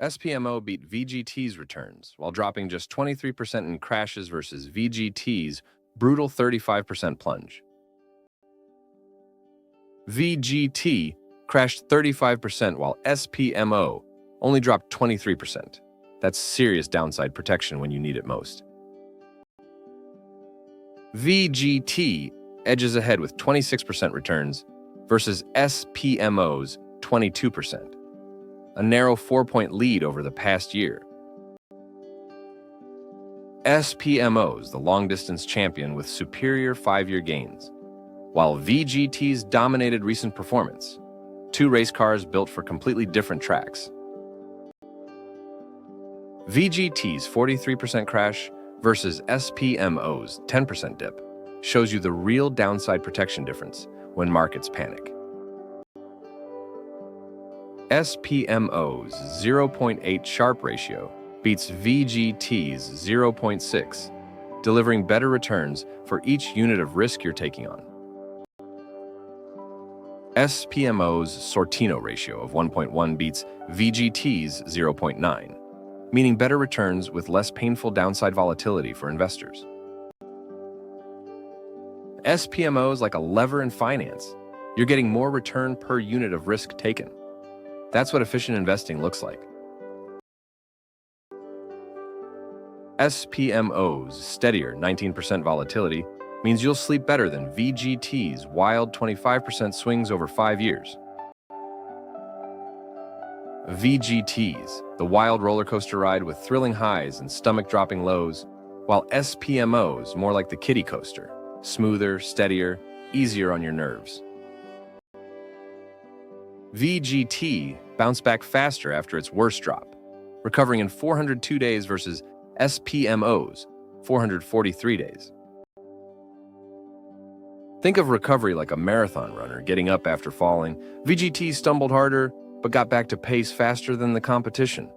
SPMO beat VGT's returns while dropping just 23% in crashes versus VGT's brutal 35% plunge. VGT crashed 35% while SPMO only dropped 23%. That's serious downside protection when you need it most. VGT edges ahead with 26% returns versus SPMO's 22%. A narrow 4-point lead over the past year. SPMO's the long-distance champion with superior 5-year gains, while VGT's dominated recent performance. Two race cars built for completely different tracks. VGT's 43% crash versus SPMO's 10% dip shows you the real downside protection difference when markets panic. SPMO's 0.8 Sharpe ratio beats VGT's 0.6, delivering better returns for each unit of risk you're taking on. SPMO's Sortino ratio of 1.1 beats VGT's 0.9, meaning better returns with less painful downside volatility for investors. SPMO is like a lever in finance. You're getting more return per unit of risk taken. That's what efficient investing looks like. SPMO's steadier 19% volatility means you'll sleep better than VGT's wild 25% swings over 5 years. VGT's, the wild roller coaster ride with thrilling highs and stomach-dropping lows, while SPMO's more like the kiddie coaster, smoother, steadier, easier on your nerves. VGT bounced back faster after its worst drop, recovering in 402 days versus SPMO's 443 days. Think of recovery like a marathon runner getting up after falling. VGT stumbled harder, but got back to pace faster than the competition.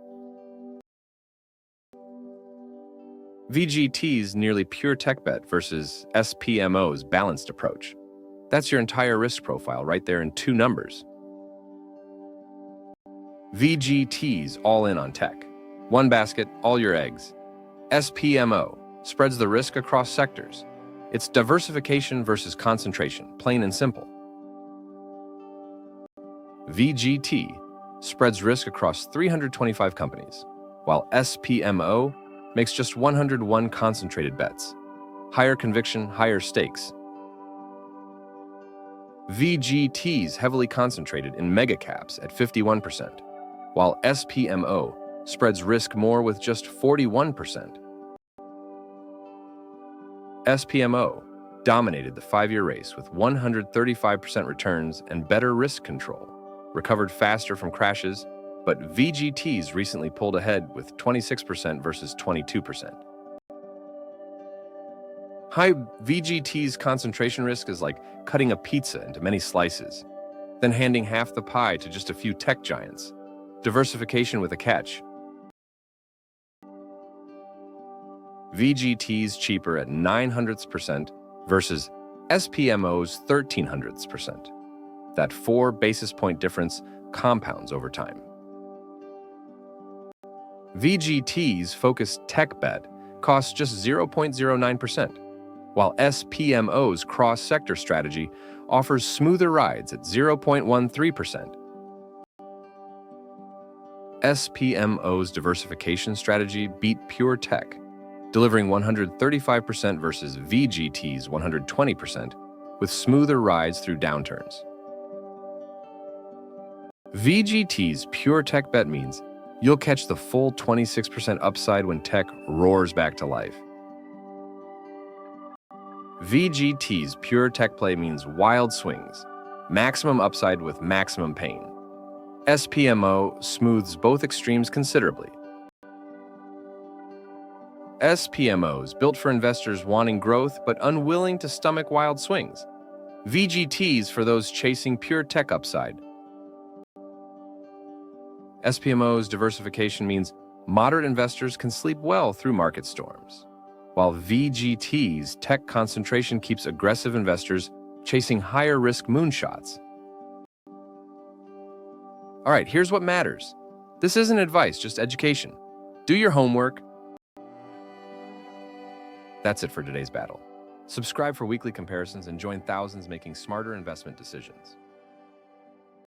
VGT's nearly pure tech bet versus SPMO's balanced approach. That's your entire risk profile right there in 2 numbers. VGT's all in on tech. One basket, all your eggs. SPMO spreads the risk across sectors. It's diversification versus concentration, plain and simple. VGT spreads risk across 325 companies, while SPMO makes just 101 concentrated bets. Higher conviction, higher stakes. VGT's heavily concentrated in mega caps at 51%, while SPMO spreads risk more with just 41%. SPMO dominated the 5-year race with 135% returns and better risk control, recovered faster from crashes, but VGT's recently pulled ahead with 26% versus 22%. High VGT's concentration risk is like cutting a pizza into many slices, then handing half the pie to just a few tech giants. Diversification with a catch. VGT's cheaper at 0.09% versus SPMO's 0.13%. That 4 basis point difference compounds over time. VGT's focused tech bet costs just 0.09%, while SPMO's cross-sector strategy offers smoother rides at 0.13%. SPMO's diversification strategy beat pure tech, delivering 135% versus VGT's 120%, with smoother rides through downturns. VGT's pure tech bet means you'll catch the full 26% upside when tech roars back to life. VGT's pure tech play means wild swings, maximum upside with maximum pain. SPMO smooths both extremes considerably. SPMO's built for investors wanting growth but unwilling to stomach wild swings. VGT's for those chasing pure tech upside. SPMO's diversification means moderate investors can sleep well through market storms, while VGT's tech concentration keeps aggressive investors chasing higher risk moonshots. All right, here's what matters. This isn't advice, just education. Do your homework. That's it for today's battle. Subscribe for weekly comparisons and join thousands making smarter investment decisions.